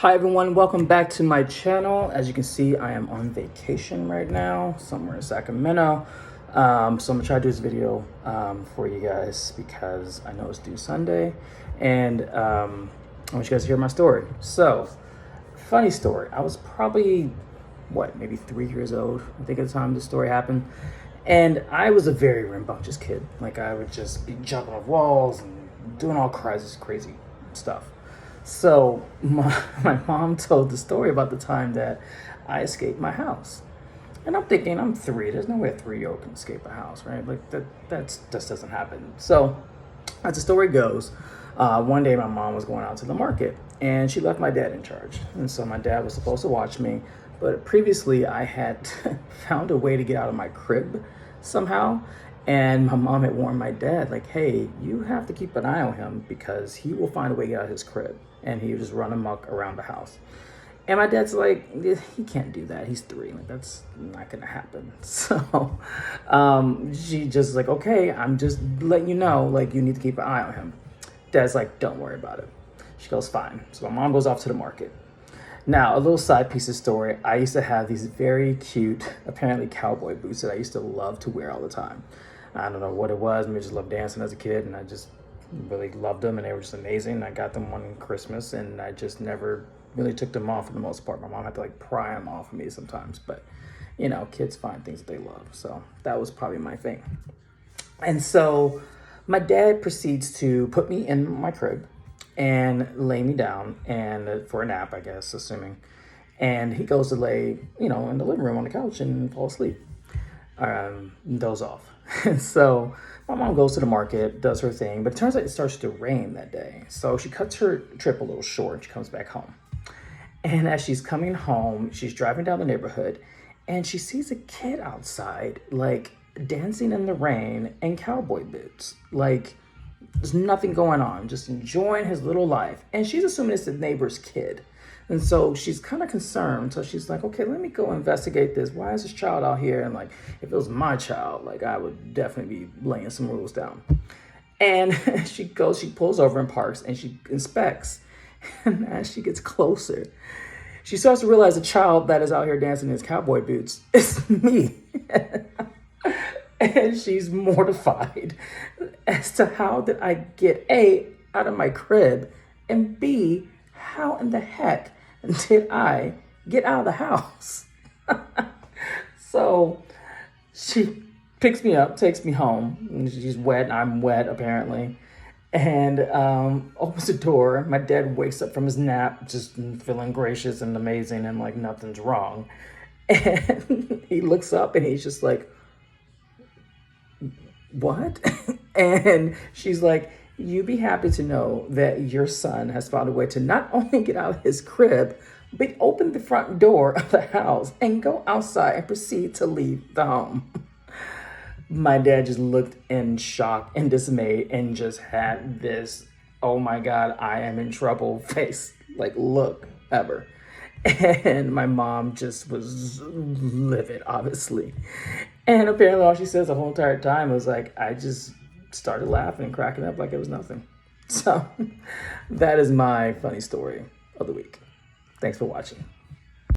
Hi everyone, welcome back to my channel. As you can see, I am on vacation right now, somewhere in Sacramento. So I'm gonna try to do this video for you guys because I know it's due Sunday, and I want you guys to hear my story. So, funny story. I was probably, maybe 3 years old, I think at the time this story happened. And I was a very rambunctious kid. Like, I would just be jumping off walls and doing all crazy stuff. So my mom told the story about the time that I escaped my house. And I'm thinking, I'm three. There's no way a 3-year-old can escape a house, right? Like that just doesn't happen. So as the story goes, one day my mom was going out to the market and she left my dad in charge. And so my dad was supposed to watch me, but previously I had found a way to get out of my crib somehow. And my mom had warned my dad, like, hey, you have to keep an eye on him because he will find a way to get out of his crib. And he would just run amok around the house. And my dad's like, he can't do that. He's 3. Like, that's not going to happen. So she just like, okay, I'm just letting you know, like, you need to keep an eye on him. Dad's like, don't worry about it. She goes, fine. So my mom goes off to the market. Now, a little side piece of story. I used to have these very cute, apparently cowboy boots that I used to love to wear all the time. I don't know what it was. Maybe I just loved dancing as a kid, and I just really loved them, and they were just amazing. I got them one Christmas, and I just never really took them off for the most part. My mom had to like pry them off of me sometimes, but you know, kids find things that they love. So that was probably my thing. And so my dad proceeds to put me in my crib and lay me down and for a nap, I guess, assuming. And he goes to lay, in the living room on the couch and fall asleep, doze off. And so my mom goes to the market, does her thing, but it turns out it starts to rain that day. So she cuts her trip a little short. She comes back home. And as she's coming home, she's driving down the neighborhood and she sees a kid outside, like dancing in the rain in cowboy boots. Like, there's nothing going on, just enjoying his little life. And she's assuming it's the neighbor's kid. And so she's kind of concerned. So she's like, okay, let me go investigate this. Why is this child out here? And like, if it was my child, like I would definitely be laying some rules down. And she pulls over and parks and she inspects. And as she gets closer, she starts to realize the child that is out here dancing in his cowboy boots is me. And she's mortified as to how did I get A, out of my crib, and B, how in the heck did I get out of the house? So she picks me up, takes me home, and she's wet, and I'm wet apparently, and opens the door. My dad wakes up from his nap, just feeling gracious and amazing and like nothing's wrong. And he looks up and he's just like, what? And she's like, you be happy to know that your son has found a way to not only get out of his crib, but open the front door of the house and go outside and proceed to leave the home. My dad just looked in shock and dismay and just had this, oh my God, I am in trouble face, like look ever. And my mom just was livid, obviously. And apparently all she says the whole entire time was like, I just started laughing and cracking up like it was nothing. So that is my funny story of the week. Thanks for watching.